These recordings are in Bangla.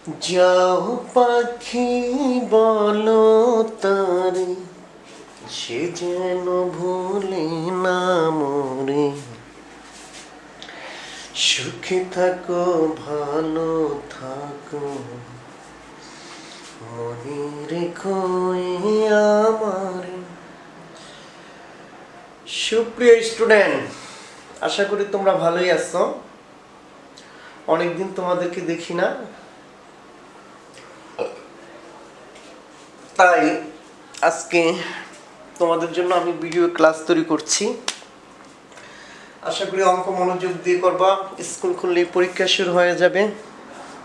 যাও পাখি বলো তারে, সে যেন ভুলে না মরে। সুখে থাকো ভালো থাকো, মনে রেখো আমার। সুপ্রিয় স্টুডেন্ট, আশা করি তোমরা ভালোই আছো। অনেকদিন তোমাদেরকে দেখি না, তাই আজকে তোমাদের জন্য আমি ভিডিও ক্লাস তৈরি করছি। আশা করি অঙ্ক মনোযোগ দিয়ে করবা। স্কুল খুললেই পরীক্ষা শুরু হয়ে যাবে,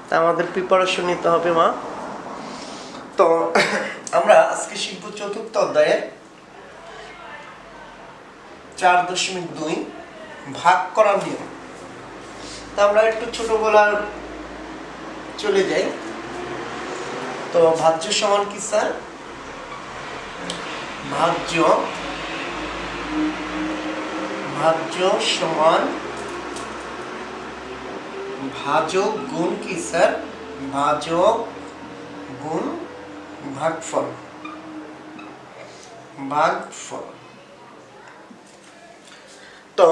তা আমাদের প্রিপারেশন নিতে হবে মা। তো আমরা আজকে শিখব চতুর্থ অধ্যায়ের 4.2 ভাগ করার নিয়ম। তা আমরা একটু ছোটবেলার চলে যাই। তো ভাজ্য সমান কি স্যার? ভাজ্য সমান ভাজক গুণ কি স্যার? ভাজক গুণ ভাগফল। তো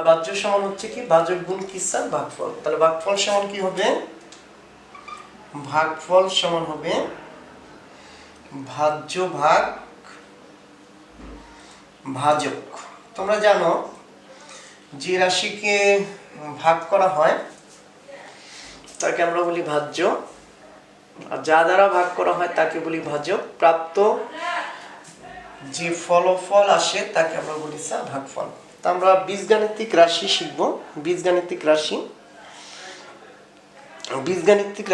ভাজ্য সমান হচ্ছে কি? ভাজক গুণ কি স্যার? ভাগফল। তাহলে ভাগফল সমান কি হবে? ভাগফল সমান হবে ভাজ্য ভাগ ভাজক। তোমরা জানো যে রাশিকে ভাগ করা হয় তাকে আমরা বলি ভাজ্য, আর যা দ্বারা ভাগ করা হয় তাকে বলি ভাজক। প্রাপ্ত যে ফলাফল আসে তাকে আমরা বলি স্যার ভাগফল। তা আমরা বীজগাণিতিক রাশি শিখব। বীজগাণিতিক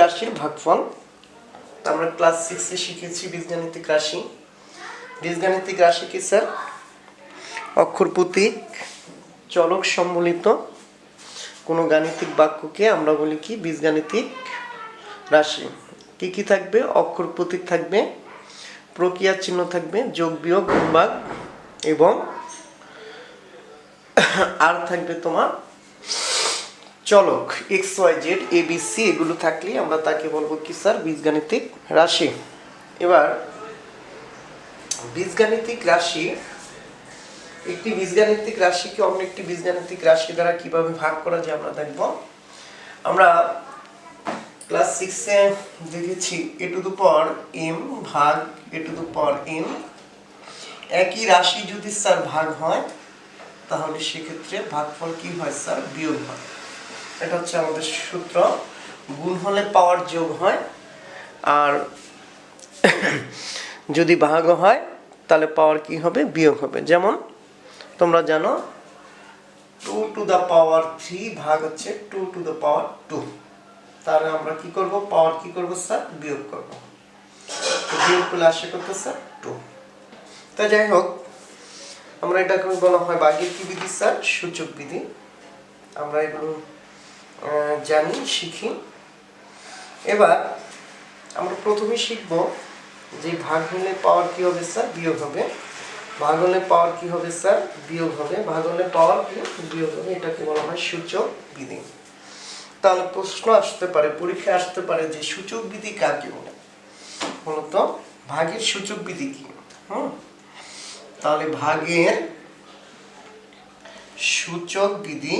রাশির ভাগফল আমরা ক্লাস 6 এ শিখেছি। বীজগাণিতিক রাশি কি স্যার? অক্ষর প্রতীক চলক সম্বলিত কোনো গাণিতিক বাক্যকে আমরা বলি কি? বীজগাণিতিক রাশি। কি কি থাকবে? অক্ষর প্রতীক থাকবে, প্রক্রিয়া চিহ্ন থাকবে, যোগ বিয়োগ গুণ ভাগ, এবং আর থাকবে তোমার চলক XYZ ABC। এগুলো থাকলে আমরা তাকে বলবো কি স্যার? বীজগাণিতিক রাশি। এবার বীজগাণিতিক রাশি, একটি বীজগাণিতিক রাশিকে অন্য একটি বীজগাণিতিক রাশি দ্বারা কিভাবে ভাগ করা যায় আমরা দেখব। আমরা ক্লাস 6 এ দেখেছি a⁴m ভাগ a⁴n। একই রাশি যদি স্যার ভাগ হয় তাহলে সেক্ষেত্রে ভাগফল কি হয় স্যার? বিয়োগ হয়। এটা হচ্ছে আমাদের সূত্র। গুণ হলে পাওয়ার যোগ হয়, আর যদি ভাগ হয় তাহলে পাওয়ার কি হবে? বিয়োগ হবে। যেমন তোমরা জানো 2⁻³ ভাগ হচ্ছে 2⁻²। তাহলে আমরা কি করব? পাওয়ার কি করব স্যার? বিয়োগ করব। তো বিয়োগ করলে আসে কত স্যার? 2। তা যাই হোক, আমরা এটাকে বলা হয় ভাগের কি বিধি স্যার? সূচক বিধি। আমরা এগুলো জানি, শিখি। এবার আমরা প্রথমে শিখব যে ভাগ হলে পাওয়ার কি হবে স্যার? বিয়োগ হবে। ভাগ হলে পাওয়ার কি হবে স্যার? বিয়োগ হবে। ভাগ হলে পাওয়ার কি? বিয়োগ হবে। এটাকে বলা হয় সূচক বিধি। তাহলে প্রশ্ন আসতে পারে, পরীক্ষায় আসতে পারে যে সূচক বিধি কাকে বলে? মূলত ভাগের সূচক বিধি কি? তাহলে ভাগের সূচক বিধি,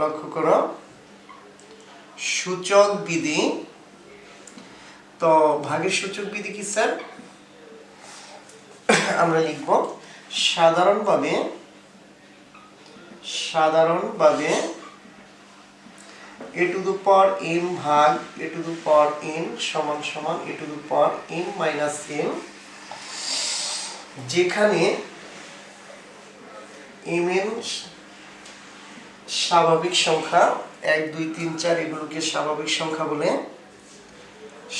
লক্ষ্য করো, সূচক বিধি। তো ভাগের সূচক বিধি কি স্যার? আমরা লিখব সাধারণভাবে a⁴m ভাগ a⁴n সমান সমান a⁴m-m, যেখানে mn স্বাভাবিক সংখ্যা, 1 2 3 4 এগুলোকে স্বাভাবিক সংখ্যা বলে।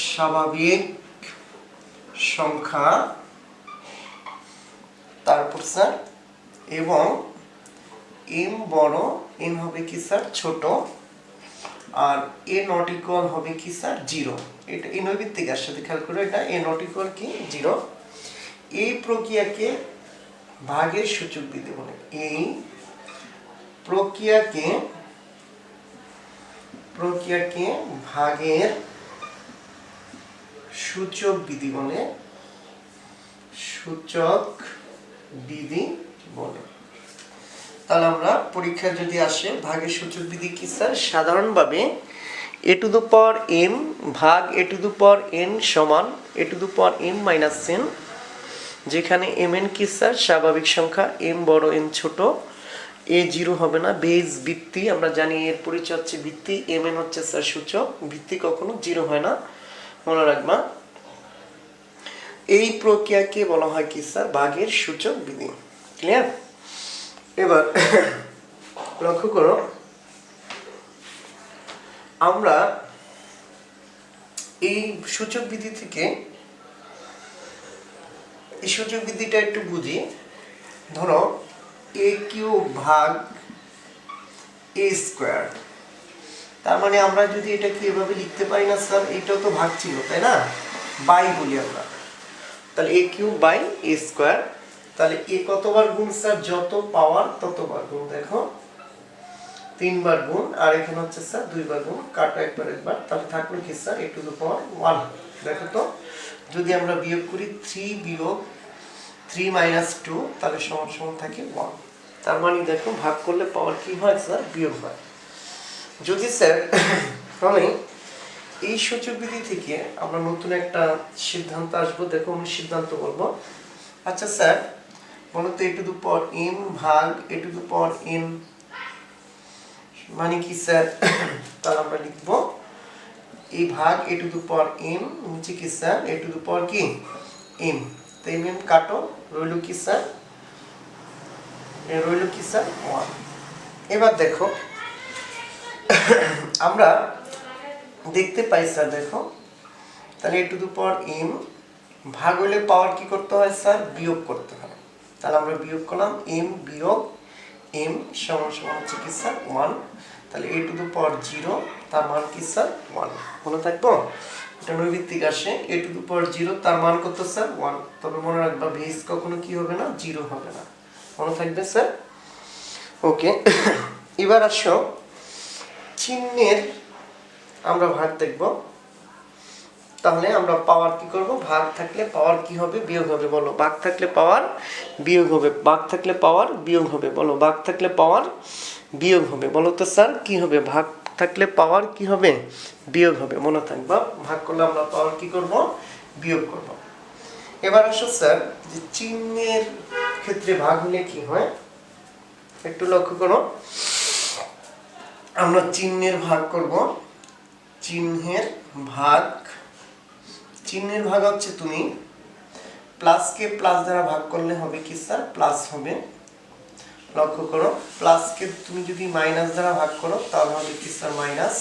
স্বাভাবিক সংখ্যা, তারপর স্যার এবং m বড়, n হবে কি স্যার? ছোট, আর a ≠ হবে কি স্যার? 0। এটা এই নৈমিত্তিক এর সাথে খেয়াল করে, এটা a ≠ কি? 0। এই প্রক্রিয়াকে ভাগের সূচক বিধি বলে। এই প্রক্রিয়াকে প্রক্রিয়াকে ভাগের সূচক বিধি বলে, সূচক বিধি বলে। তাহলে আমরা পরীক্ষা যদি আসে ভাগের সূচক বিধি কি স্যার? সাধারণভাবে a to the power m ভাগ a to the power n সমান a to the power m minus n, যেখানে mn কি স্যার? স্বাভাবিক সংখ্যা, m বড় n ছোট, a জিরো হবে না, বেজ ভিত্তি আমরা জানি এর পরিচয় হচ্ছে ভিত্তি, mn হচ্ছে স্যার সূচক, ভিত্তি কখনো জিরো হয় না, মনে রাখবা। এই প্রক্রিয়াকে বলা হয় কি স্যার? ভাগের সূচক বিধি। ক্লিয়ার? এবার লক্ষ্য করো, আমরা এই সূচক বিধি থেকে এই সূচক বিধিটা একটু বুঝি। ধরো a কিউব ভাগ a স্কোয়ার, তার মানে আমরা যদি এটাকে এভাবে লিখতে পারি না স্যার? এটাও তো ভাগ ছিল, তাই না? বাই বলি আমরা, তাহলে a cube by a square. তাহলে a কতবার গুণ স্যার? যত পাওয়ার ততবার গুণ। দেখো 3 বার গুণ, আর এখানে হচ্ছে স্যার 2 বার গুণ, কাটা একবার একবার, তাহলে থাকলো কি sir? a to the power 1। দেখো তো, যদি আমরা বিয়োগ করি 3 বিয়োগ 3 মাইনাস 2, তাহলে সমান সমান থাকে 1। তার মানে দেখো ভাগ করলে পাওয়ার কি হয় স্যার? বিয়োগ হয়। যদি স্যার তাহলে এই সূচক বিধি থেকে আমরা নতুন একটা সিদ্ধান্ত আসবো। দেখো আমি সিদ্ধান্ত বলবো। আচ্ছা স্যার বলো তো, a to the power m ভাগ a to the power n মানে কি স্যার? তাহলে আমরা লিখবো এই ভাগ a to the power m, নিচে কি sir? a to the power কি m। তো m কাটো, রইল কি স্যার? রইল কি স্যার? 1। এবার দেখো আমরা দেখতে পাই স্যার, দেখো তাহলে a to the power m ভাগ হলে পাওয়ার কি করতে হয় স্যার? বিয়োগ করতে হয়। তাহলে আমরা বিয়োগ করলাম m বিয়োগ m সমান সমান হচ্ছে কি স্যার? 1। তাহলে a টু দ্য পাওয়ার 0, তার মান কি স্যার? 1। মনে থাকবো? এটা নৈমিত্তিক আসে, a টু দ্য পাওয়ার 0 তার মান কত স্যার? 1। তবে মনে রাখবা বেস কখনো কি হবে না? 0 হবে না। মনে থাকবে স্যার? ওকে। এবার আসো চিহ্নের আমরা ভাগ দেখব। তাহলে আমরা পাওয়ার কি করব? ভাগ থাকলে পাওয়ার কি হবে? বিয়োগ হবে। বলো, ভাগ থাকলে পাওয়ার বিয়োগ হবে। ভাগ থাকলে পাওয়ার বিয়োগ হবে। বলো, ভাগ থাকলে পাওয়ার বিয়োগ হবে। বলো তো স্যার কি হবে? ভাগ থাকলে পাওয়ার কি হবে? বিয়োগ হবে। মনে থাকবা, ভাগ করলে আমরা পাওয়ার কি করব? বিয়োগ করব। এবার আসো স্যার যে চিহ্নের ক্ষেত্রে ভাগ হলে কি হয় একটু লক্ষ্য করো। আমরা চিহ্নের ভাগ করব। চিহ্নের ভাগ, চিহ্নের ভাগ হচ্ছে তুমি প্লাসকে প্লাস দ্বারা ভাগ করলে হবে কি স্যার? প্লাস হবে। লক্ষ্য করো, প্লাসকে তুমি যদি মাইনাস দ্বারা ভাগ করো তাহলে হবে কি স্যার? মাইনাস।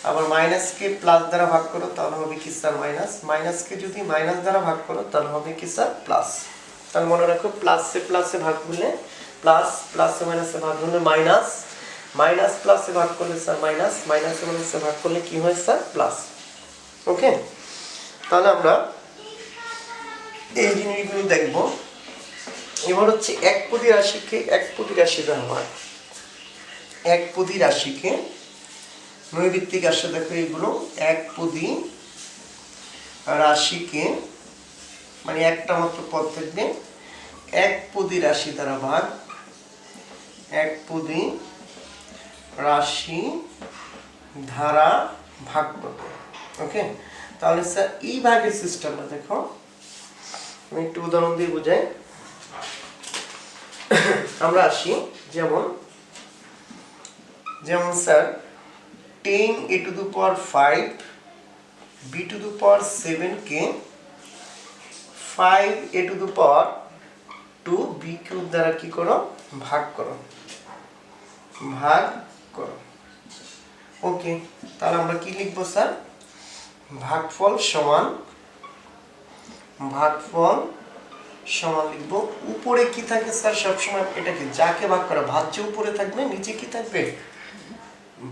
আবার মাইনাসকে প্লাস দ্বারা ভাগ করো তাহলে হবে কি স্যার? মাইনাস। মাইনাসকে যদি মাইনাস দ্বারা ভাগ করো তাহলে হবে কি স্যার? প্লাস। তাহলে মনে রাখো, প্লাসে প্লাসে ভাগ করলে প্লাস, প্লাসে মাইনাসে ভাগ করলে মাইনাস, মাইনাস প্লাসে ভাগ করলে স্যার মাইনাস, মাইনাসে মাইনাসে ভাগ করলে কি হয় স্যার? প্লাস। ওকে, তাহলে আমরা এই জিনিসগুলো দেখব। এবার হচ্ছে একপদী রাশিকে একপদী রাশি দ্বারা ভাগ। একপদী রাশিকে নৈমিত্তিক আসে, দেখো এগুলো একপদী রাশিকে মানে একটা মাত্র পদ থাকবে, একপদী রাশি দ্বারা ভাগ। একপদী রাশি ধারা ভাগ করবে। ওকে, তাহলে স্যার এই ভাগের সিস্টেমটা দেখো, আমি একটু উদাহরণ দিয়ে বুঝাই। আমরা আসি যেমন যেমন sir 10 a to the power 5 b to the power 7 K 5 a to the power 2 b cube দ্বারা কি করো? ভাগ করো, ভাগ করো। ওকে, তাহলে আমরা কি লিখবো স্যার? ভাগফল সমান, ভাগফল সমান লিখবো। উপরে কি থাকে স্যার? সবসময় এটাকে যাকে ভাগ করা ভাজ্য উপরে থাকবে, নিচে কি থাকবে?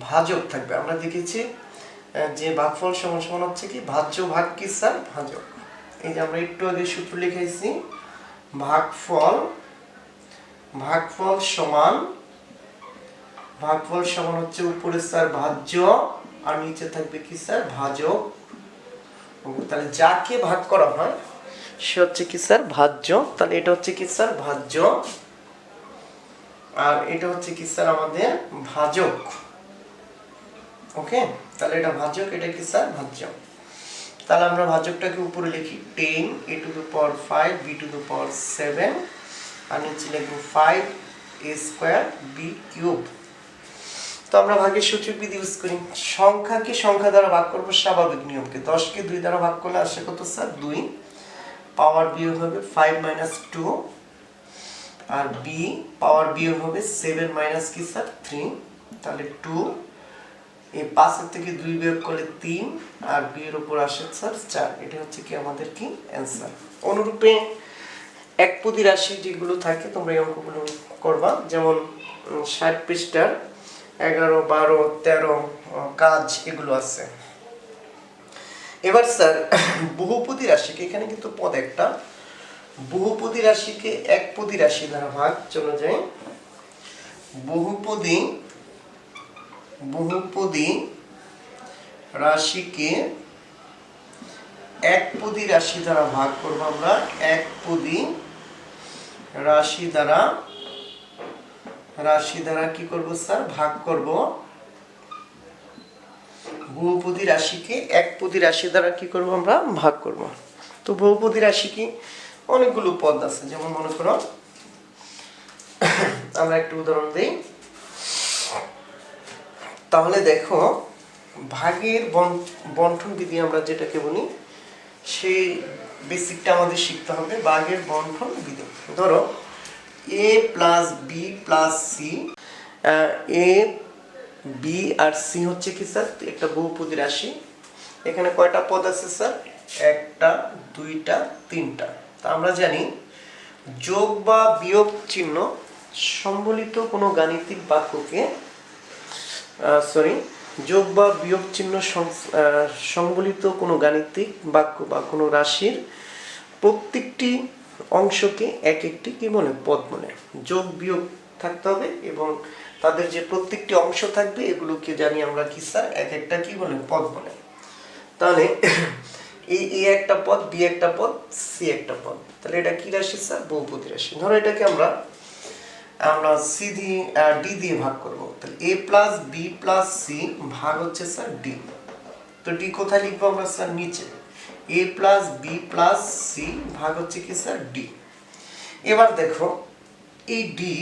ভাজক থাকবে। আমরা দেখেছি যে ভাগফল সমান সমান হচ্ছে কি ভাজ্য ভাগ কি স্যার? ভাজক। এই যে আমরা একটু আগে সূত্র লিখেছি, ভাগফল, ভাগফল সমান ভাগফল সমান হচ্ছে উপরে স্যার ভাজ্য আর নিচে থাকবে কি স্যার ভাজক। তাহলে যাকে ভাগ করা হয় সে হচ্ছে কি স্যার ভাজ্য, তাহলে এটা হচ্ছে কি স্যার ভাজ্য আর এটা হচ্ছে কি স্যার আমাদের ভাজক। ওকে, তাহলে এটা ভাজক, এটা কি স্যার ভাজ্য। তাহলে আমরা ভাজকটাকে উপরে লিখি 10 a to the power 5 b to the power 7 আর নিচে লিখব 5 a square b cube। তো আমরা ভাগের সূচক বিধি ইউজ করি, সংখ্যাকে সংখ্যা দ্বারা ভাগ করব স্বাভাবিক নিয়মকে। 10 কে 2 দ্বারা ভাগ করলে আসে কত স্যার 2, পাওয়ার বিয়োগ হবে 5 - 2 আর b পাওয়ার বিয়োগ হবে 7 - কি স্যার 3, তাহলে 2 এই 5 এর থেকে 2 বিয়োগ করলে 3 আর b এর উপর আসে স্যার 4। এটা হচ্ছে কি আমাদের কি অ্যানসার। অনুরূপে একপদী রাশি যেগুলো থাকে তোমরা এই অঙ্কগুলো করবা, যেমন 60 পৃষ্ঠার 11, 12, 13 কাজ এগুলো আছে। এবার স্যার বহুপদী রাশিকে, এখানে কিন্তু পদ একটা, বহুপদী রাশিকে একপদী রাশি দ্বারা ভাগ চলে যায়। বহুপদী রাশিকে একপদী রাশি দ্বারা ভাগ করব আমরা, একপদী রাশি দ্বারা কি করব স্যার ভাগ করব। বহুপদী রাশিকে একপদী রাশি দ্বারা কি করব আমরা ভাগ করব। তো বহুপদী রাশি কি অনেকগুলো পদ আছে, যেমন মনে করো আমরা একটা উদাহরণ দেই। তাহলে দেখো ভাগের বন্টন বিধি আমরা যেটাকে বলি সেই বেসিকটা আমাদের শিখতে হবে। ভাগের বন্টন বিধি, ধরো a + b + c, a b R c হচ্ছে কি স্যার একটা বহুপদী রাশি। এখানে কয়টা পদ আছে স্যার, একটা, দুইটা, তিনটা। তা আমরা জানি যোগ বা বিয়োগ চিহ্ন সম্বলিত কোনো গাণিতিক বাক্যকে যোগ বা বিয়োগ চিহ্ন সংবলিত কোনো গাণিতিক বাক্য বা কোনো রাশির প্রত্যেকটি অংশকে এক একটি কি বলে পদ বলে। যোগ বিয়োগ থাকতে হবে এবং তাদের যে প্রত্যেকটি অংশ থাকবে এগুলোকে জানি আমরা কি স্যার এক একটা কি বলে পদ বলে। তাহলে এই এ একটা পদ, বি একটা পদ, সি একটা পদ, তাহলে এটা কি রাশি স্যার বহুপদী রাশি। ধরো এটাকে আমরা সি দিয়ে ডি দিয়ে ভাগ করব, তাহলে a + b + c ভাগ হচ্ছে স্যার ডি। তো ডি কোথায় লিখবো আমরা স্যার নিচে, a + b + c ভাগ হচ্ছে কি স্যার ডি। এবার দেখো এই ডি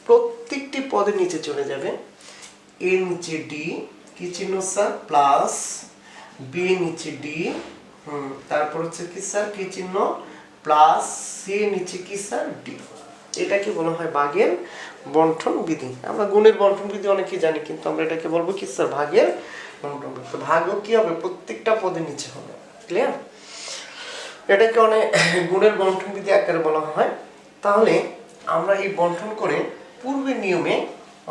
প্রত্যেকটি পদের নিচে চলে যাবে, a নিচে ডি কি চিহ্ন স্যার প্লাস, b নিচে ডি তারপর হচ্ছে কি স্যার কি চিহ্ন প্লাস, সি নিচে কি স্যার ডি। এটাকে বলা হয় ভাগের বন্টন বিধি। আমরা গুণের বন্টন বিধি অনেকেই জানি, কিন্তু আমরা এটাকে বলবো কি স্যার ভাগের বন্টন বিধি। তো ভাগও কি হবে প্রত্যেকটা পদের নিচে হবে, ক্লিয়ার। এটাকে অনেক গুণের বন্টন বিধি আকারে বলা হয়। তাহলে আমরা এই বন্টন করে পূর্বের নিয়মে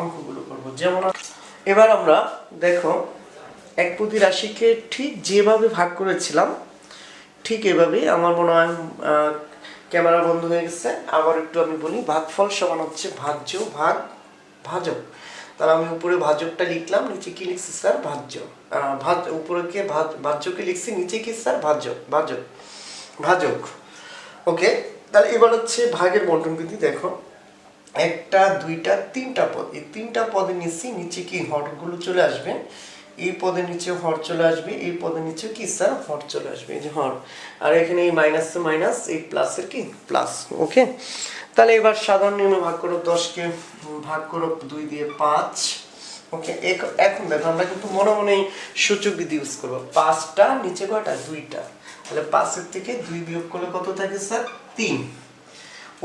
অঙ্কগুলো করব। যেমন এবার আমরা দেখো একপদী রাশিকে ঠিক যেভাবে ভাগ করেছিলাম ঠিক এভাবেই, আমার মনে হয় ক্যামেরা বন্ধ হয়ে গেছে, আবার একটু আমি বলি। ভাগফল সমান হচ্ছে ভাজ্য ভাগ ভাজক। তাহলে আমি উপরে ভাজকটা লিখলাম, নিচে কি লিখছি স্যার ভাজ্য। উপরে কে ভাজ্যকে লিখছি, নিচে কি স্যার ভাজক। ওকে, তাহলে এবার হচ্ছে ভাগের বন্টন বিধি। দেখো একটা, দুইটা, তিনটা পদ, এই তিনটা পদের নিচে কি হরগুলো চলে আসবে, এই পদের নিচে হর চলে আসবে, এই পদের নিচে কি স্যার হর চলে আসবে, এই যে হর। আর এখানে এই মাইনাসে মাইনাস, এই প্লাসের কি প্লাস। ওকে, তাহলে এবার সাধারণ নিয়মে ভাগ করো, 10কে ভাগ করো 2 দিয়ে 5। ওকে, এখন দেখো আমরা কিন্তু মনে মনে সূচক বিধি ইউজ করবো। 5টা নিচে কয়টা 2টা, তাহলে 5-এর থেকে 2 বিয়োগ করলে কত থাকে স্যার 3।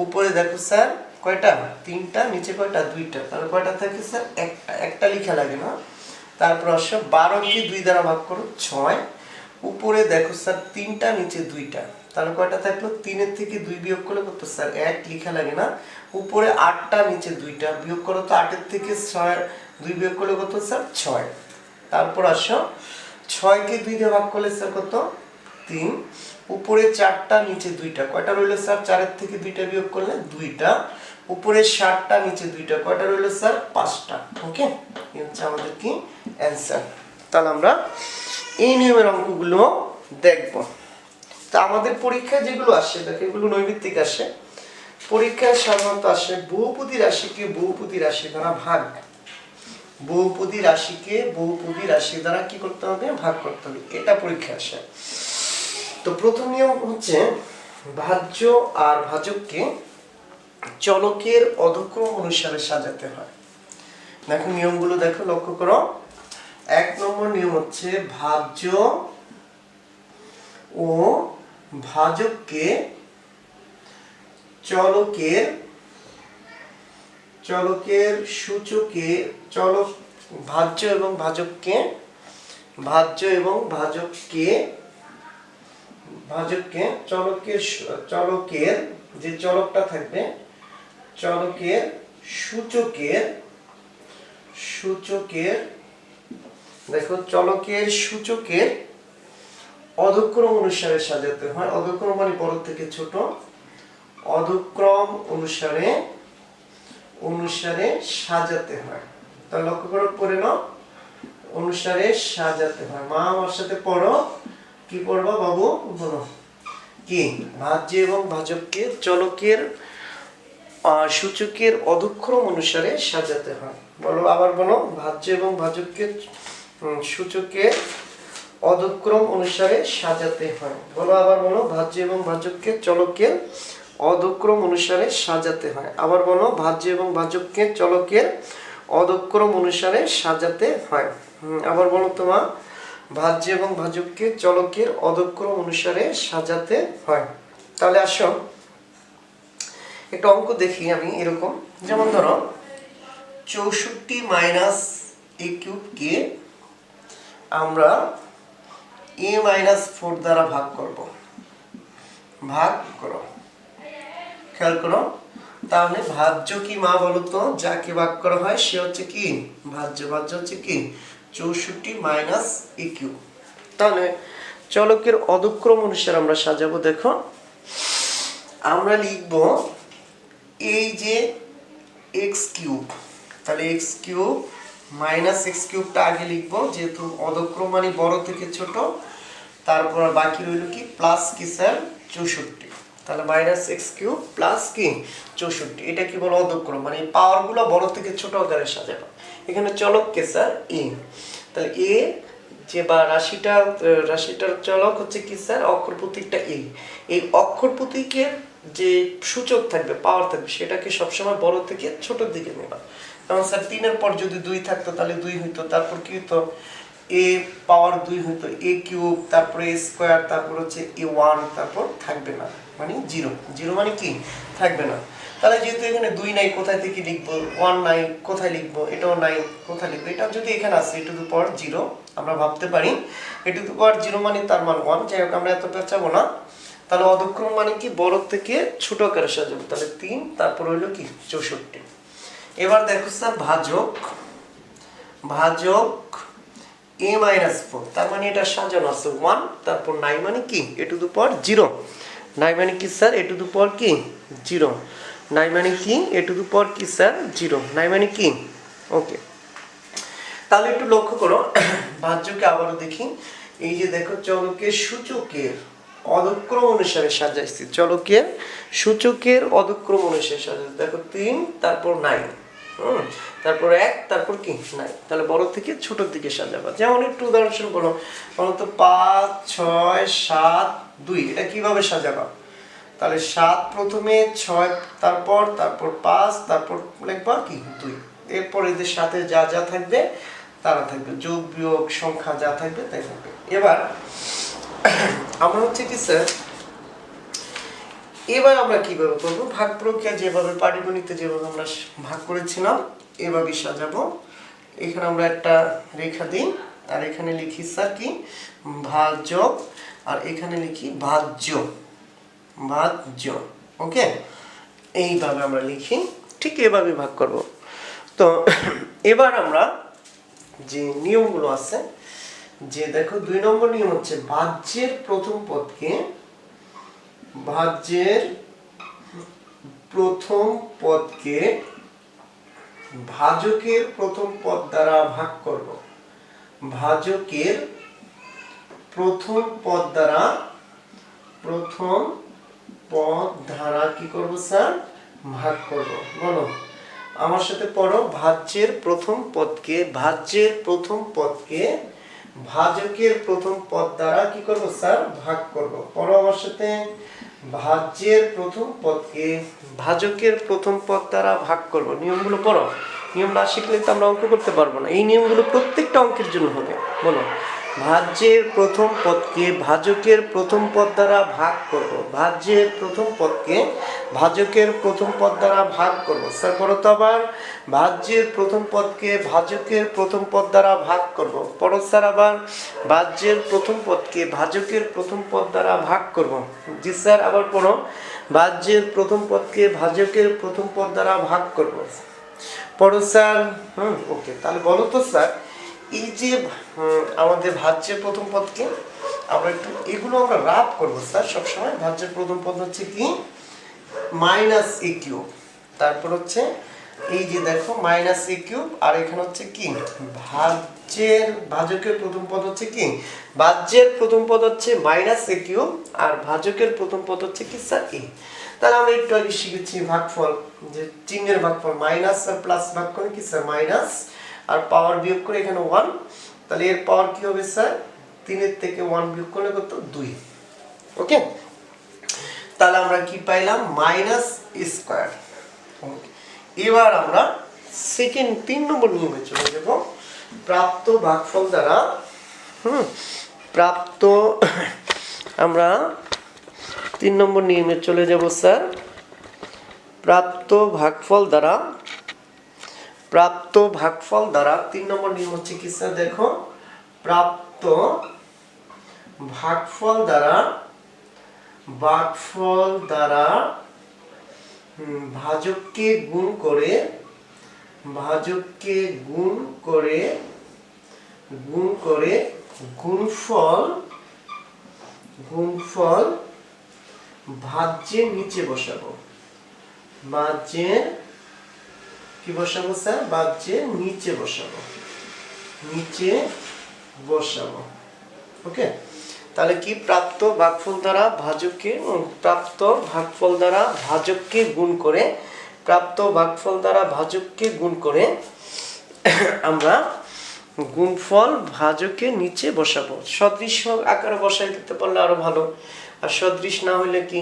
উপরে দেখো স্যার কয়টা 3টা, নিচে কয়টা 2টা, তাহলে কয়টা থাকে স্যার একটা লেখা লাগে না। তারপর আসো 12কে 2 দ্বারা ভাগ করো 6। উপরে দেখো স্যার 3টা, নিচে 2টা, তাহলে কয়টা থাকলো 3-এর থেকে 2 বিয়োগ করলে কত স্যার 1 লেখা লাগে না। উপরে 8টা, নিচে 2টা, বিয়োগ করো তো 8-এর থেকে 2 বিয়োগ করলে কত স্যার 6। তারপর আসো 6কে 2 দিয়ে ভাগ করলে স্যার কত 3। উপরে 4টা, নিচে 2টা, কয়টা রইলো স্যার 4-এর থেকে 2টা বিয়োগ করলে 2টা। উপরে 60টা নিচে 2টা, কয়টা রইল স্যার? 5টা। ওকে, এই হচ্ছে আমাদের কি অ্যান্সার। তাহলে আমরা এই নিয়মের অঙ্কগুলো দেখব। তা আমাদের পরীক্ষায় যেগুলো আসে দেখো, এগুলো নৈমিত্তিক আসে। পরীক্ষায় সাধারণত আসে বহুপদী রাশিকে বহুপদী রাশি দ্বারা ভাগ। বহুপদী রাশিকে বহুপদী রাশি দ্বারা কি করতে হবে? ভাগ করতে হবে। এটা পরীক্ষায় আসে। তো প্রথম নিয়ম হচ্ছে ভাজ্য আর ভাজককে চলকের অধক্রম অনুসারে সাজাতে হয়। দেখো নিয়মগুলো দেখো, লক্ষ্য করো। 1 নম্বর নিয়ম হচ্ছে ভাজ্য ও ভাজককে চলকের সূচকে ভাজ্য এবং ভাজককে চলকের যে চলকটা থাকবে, চলকের সূচকের দেখো, চলকের সূচকের অধক্রম অনুসারে সাজাতে হয়। অধক্রম মানে বড় থেকে ছোট। অধক্রম অনুসারে সাজাতে হয়। তাহলে লক্ষ্য করে পড়ে নাও, অনুসারে সাজাতে হয়। মা আমার সাথে পড়ো, কি পড়বা বাবু? বলো কি? ভাজ্য এবং ভাজককে চলকের সূচকের অধক্রম অনুসারে সাজাতে হয়। বলো, আবার বলো। ভাজ্য এবং ভাজককে সূচকের অধক্রম অনুসারে সাজাতে হয়। বলো, আবার বলো। ভাজ্য এবং ভাজককে চলকের অধক্রম অনুসারে সাজাতে হয়। আবার বলো। ভাজ্য এবং ভাজককে চলকের অধক্রম অনুসারে সাজাতে হয়। আবার বলো তোমার। ভাজ্য এবং ভাজককে চলকের অধক্রম অনুসারে সাজাতে হয়। তাহলে আসো একটা অঙ্ক দেখি আমি এরকম। যেমন ধরো 64 মাইনাস a কিউব কে আমরা a মাইনাস 4 দ্বারা ভাগ করব। ভাগ করো, খেয়াল করো। তাহলে ভাজ্য কি মা বলো তো? যাকে ভাগ করা হয় সে হচ্ছে কি ভাজ্য। ভাজ্য হচ্ছে কি 64 মাইনাস a কিউব। তাহলে চলকের অধক্রম অনুসারে আমরা সাজাবো। দেখো আমরা লিখব এই যে x কিউব, তাহলে x কিউব মাইনাস x কিউবটা আগে লিখবো, যেহেতু অধক্রম মানে বড় থেকে ছোট। তারপর বাকি রইল কি প্লাস কি স্যার? 64। তাহলে মাইনাস x কিউব প্লাস কি 64। এটা কি বলো? অধক্রম মানে পাওয়ারগুলো বড় থেকে ছোট আকারে সাজানো। এখানে চলক কে স্যার? a। তাহলে a যে বা রাশিটার চলক হচ্ছে কি স্যার? অক্ষর প্রতীকটা a। এই অক্ষর প্রতীকের যে সূচক থাকবে, পাওয়ার থাকবে, সেটাকে সবসময় বড় থেকে ছোটর দিকে নেবা। যেমন স্যার 3-এর পর যদি 2 থাকতো তাহলে 2 হইতো। তারপর কি হতো? a পাওয়ার 2 হইতো a কিউব, তারপরে a স্কয়ার, তারপর হচ্ছে a1, তারপর থাকবে না মানে 0। 0 মানে কি? থাকবে না। তাহলে যেহেতু এখানে 2 নাই, কোথায় থেকে লিখবো? 1 নাই, কোথায় লিখবো? এটাও নাই, কোথায় লিখবো? এটা যদি এখানে আসে a টু দি পাওয়ার 0, আমরা ভাবতে পারি a টু দি পাওয়ার 0 মানে তার মান 1। যাই হোক, আমরা এত পেঁচাবো না। তাহলে অধক্রম মানে কি? বড় থেকে ছোট আকারে সাজাবো। তাহলে 3, তারপর হইলো কি 64। এবার দেখো স্যার ভাজক a মাইনাস 4, তার মানে এটা সাজানো আছে 1, তারপর 9 মানে কি a টু দি পাওয়ার 0। 9 মানে কি স্যার? a টু দি পাওয়ার কি 0। 9 মানে কি a টু দি পাওয়ার কি স্যার? 0। 9 মানে কি? ওকে, তাহলে একটু লক্ষ্য করো ভাজ্যকে আবারও দেখি। এই যে দেখো, চলকের সূচকের অধক্রম অনুসারে সাজাইছি। চলকের সূচকের অধক্রম অনুসারে সাজাইছি। দেখো 3, তারপর 9, তারপর 1, তারপর কি 9। তাহলে বড় থেকে ছোটর দিকে সাজাবা। যেমন একটু উদাহরণস্বরূপ বলো তো 5, 6, 7, 2। এটা কিভাবে সাজাবা? তাহলে 7 প্রথমে, 6 তারপর 5, তারপর লিখবা কি 2। এরপর এদের সাথে যা যা থাকবে তারা থাকবে, যোগ বিয়োগ সংখ্যা যা থাকবে তাই থাকবে। এবার আমরা হচ্ছে কি স্যার, এবার আমরা কিভাবে করবো? ভাগ প্রক্রিয়া যেভাবে পাটিগণিতে যেভাবে আমরা ভাগ করেছিলাম এভাবেই সাজাবো। এখানে আমরা একটা রেখা দিই, আর এখানে লিখি স্যার কি ভাজক, আর এখানে লিখি ভাজ্য। ওকে, এইভাবে আমরা লিখি। ঠিক এভাবে ভাগ করব। তো এবার আমরা যে নিয়মগুলো আছে, যে দেখো 2 নম্বর নিয়ম হচ্ছে ভাজ্যের প্রথম পদকে প্রথম পদকে ভাজকের প্রথম পদ দ্বারা ভাগ করব। ভাজকের প্রথম পদ দ্বারা কি করব স্যার? ভাগ করব। বলো আমার সাথে পড়ো, ভাজ্যের প্রথম পদকে ভাজকের প্রথম পদ দ্বারা কি করব স্যার? ভাগ করব। পড়ো আমার সাথে, ভাজ্যের প্রথম পদকে ভাজকের প্রথম পদ দ্বারা ভাগ করব। নিয়মগুলো পড়ো, নিয়ম না শিখলে তো আমরা অঙ্ক করতে পারবো না। এই নিয়মগুলো প্রত্যেকটা অঙ্কের জন্য হবে। বলো, ভাজ্যের প্রথম পদকে ভাজকের প্রথম পদ দ্বারা ভাগ করব। ভাজ্যের প্রথম পদকে ভাজকের প্রথম পদ দ্বারা ভাগ করব। স্যার পড়ো তো আবার, ভাজ্যের প্রথম পদকে ভাজকের প্রথম পদ দ্বারা ভাগ করব। পড়ো স্যার আবার, ভাজ্যের প্রথম পদকে ভাজকের প্রথম পদ দ্বারা ভাগ করব। জি স্যার, আবার পড়ো, ভাজ্যের প্রথম পদকে ভাজকের প্রথম পদ দ্বারা ভাগ করব। পড়ো স্যার। ওকে, তাহলে বলো তো স্যার, এই যে আমাদের ভাজ্যের প্রথম পদকে আমরা একটু এগুলো আমরা রাফ করবো স্যার সবসময়। ভাজ্যের প্রথম পদ হচ্ছে কি? মাইনাস এ কিউব। তারপর হচ্ছে এই যে দেখো মাইনাস এ কিউব, আর এখানে হচ্ছে কি? ভাজকের প্রথম পদ হচ্ছে কি? ভাজ্যের প্রথম পদ হচ্ছে মাইনাস এ কিউব, আর ভাজকের প্রথম পদ হচ্ছে কি স্যার? এ। তাহলে আমরা একটু আগে শিখেছি ভাগফল, যে চিহ্নের ভাগফল, মাইনাস আর প্লাস ভাগ করে কি স্যার? মাইনাস, আর পাওয়ার বিয়োগ করে এখানে 1, তাহলে এর পাওয়ার কি হবে স্যার? 3 থেকে 1 বিয়োগ করলে কত? 2। ওকে, তাহলে আমরা কি পাইলাম? Minus square. এবার আমরা সেকেন্ড 3 নম্বর নিয়মে চলে যাব। প্রাপ্ত ভাগফল দ্বারা আমরা 3 নম্বর নিয়মে চলে যাব স্যার। প্রাপ্ত ভাগফল দ্বারা 3 নম্বর নিয়ম হচ্ছে কি স্যার? দেখো, প্রাপ্ত ভাগফল দ্বারা ভাজককে গুণ করে গুণফল ভাজ্যের নিচে বসাবো। ভাজ্যের কি বসাবো স্যার? ভাজ্যের নিচে বসাবো। ওকে, তাহলে কি? প্রাপ্ত ভাগফল দ্বারা ভাজককে গুণ করে আমরা গুণফল ভাজকের নিচে বসাবো। সদৃশ আকারে বসাই দিতে পারলে আরো ভালো, আর সদৃশ না হলে কি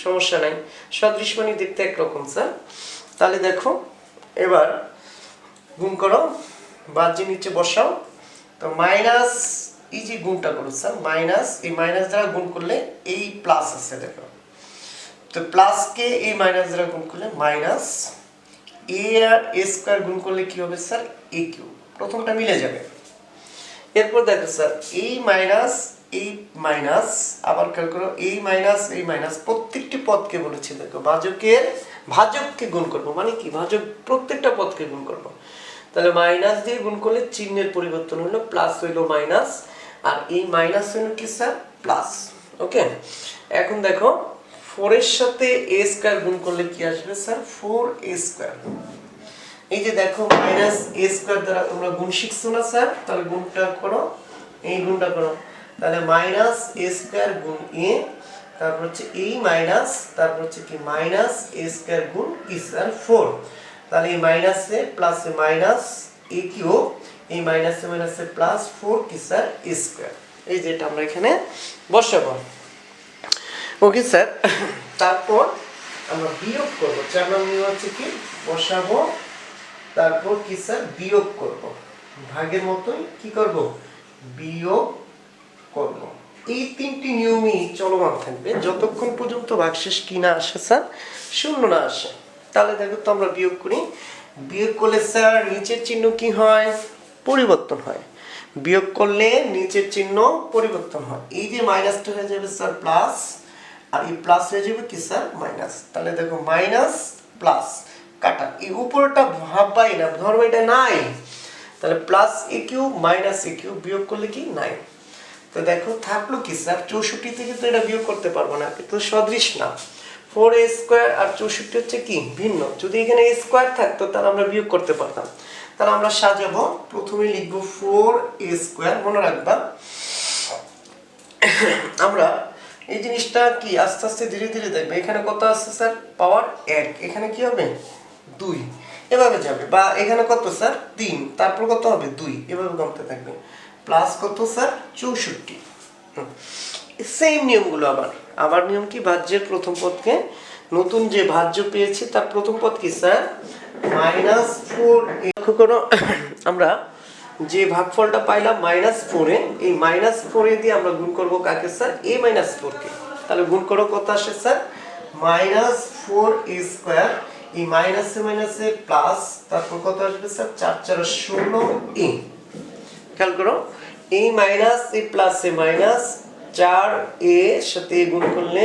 সমস্যা নাই, সদৃশ মানে দেখতে একরকম স্যার। তাহলে দেখো, এবার গুণ করো, ভাজ্যের নিচে বসাও। তো মাইনাস, এই যে গুণটা করো স্যার, মাইনাস, এই মাইনাস দ্বারা গুণ করলে এই প্লাস আছে দেখো, তো প্লাসকে এই মাইনাস দ্বারা গুণ করলে মাইনাস, এ আর এ স্কয়ার গুণ করলে কি হবে স্যার? এ কিউব। প্রথমটা মিলে যাবে। এরপর দেখো স্যার, এই মাইনাস আবার খেয়াল করো, এই মাইনাস প্রত্যেকটি পদকে বলেছি দেখো ভাজককে গুণ করব, মানে কি? ভাজক প্রত্যেকটা পদকে গুণ করব। তাহলে মাইনাস দিয়ে গুণ করলে চিহ্নের পরিবর্তন হলো, প্লাস হইলো মাইনাস, আর এই মাইনাস হইলো কি স্যার? প্লাস। ওকে, এখন দেখো 4 এর সাথে a স্কয়ার গুণ করলে কি আসবে স্যার? 4a square. এই যে দেখো মাইনাস a স্কয়ার দ্বারা তোমরা গুণ শিখছো না স্যার? তাহলে গুণটা করো, এই গুণটা করো। তাহলে মাইনাস a স্কয়ার গুণ a, তারপর হচ্ছে এই মাইনাস, তারপর হচ্ছে কি? মাইনাস a স্কয়ার গুণ কি স্যার? 4। তাহলে এই মাইনাসে প্লাসে মাইনাস a কিউব, এই মাইনাসে প্লাস 4 কি স্যার? a square. এই যেটা আমরা এখানে বসাবো। ওকে স্যার, তারপর আমরা বিয়োগ করব। 4 নম্বর নিয়ম হচ্ছে কি? বসাবো, তারপর কি স্যার? বিয়োগ করব। ভাগের মতই কি করব? বিয়োগ করব। এই 3টি নিয়মই চলমান থাকবে যতক্ষণ পর্যন্ত ভাগশেষ কি না আসে স্যার? শূন্য না আসে। তাহলে দেখো তো আমরা বিয়োগ করি। বিয়োগ করলে স্যার নিচের চিহ্ন কি হয়? পরিবর্তন হয়। বিয়োগ করলে নিচের চিহ্ন পরিবর্তন হয়। এই যে মাইনাসটা হয়ে যাবে স্যার প্লাস, আর এই প্লাস হয়ে যাবে কি স্যার? মাইনাস। তাহলে দেখো মাইনাস প্লাস কাটা, এই উপরটা ভাববাই না, ধরো এটা নাই, তাহলে প্লাস এ কিউব মাইনাস এ কিউব বিয়োগ করলে কি? 9। তো দেখো থাকলো কি স্যার? 64 থেকে তো এটা বিয়োগ করতে পারবো না, কিন্তু সদৃশ না, 4a স্কয়ার আর 64 হচ্ছে কি ভিন্ন। যদি এখানে a স্কয়ার থাকতো তাহলে আমরা বিয়োগ করতে পারতাম। তাহলে আমরা সাজাবো, প্রথমে লিখব 4a স্কয়ার, মনে রাখবা আমরা এই জিনিসটা কি আস্তে আস্তে ধীরে ধীরে দেখবে। এখানে কত আছে স্যার? পাওয়ার 1, এখানে কি হবে 2, এভাবে যাবে। বা এখানে কত স্যার? 3, তারপর কত হবে 2, এভাবে কমতে থাকবে। প্লাস কত স্যার? 64। সেম নিয়মগুলো আবার নিয়ম কি? ভাজ্যের প্রথম পদকে, নতুন যে ভাজ্য পেয়েছি তার প্রথম পদ কি স্যার? -4। লক্ষ্য করো আমরা যে ভাগফলটা পাইলাম -4 এই -4 দিয়ে আমরা গুণ করব কাকে স্যার? a - 4 কে। তাহলে গুণ করো কত আসে স্যার? -4a স্কয়ার, এই মাইনাসে মাইনাসে প্লাস, তারপর কত আসবে স্যার? 4 4 16a। খেয়াল করো, এই মাইনাস এই প্লাসে মাইনাস, 4a সাথে গুণ করলে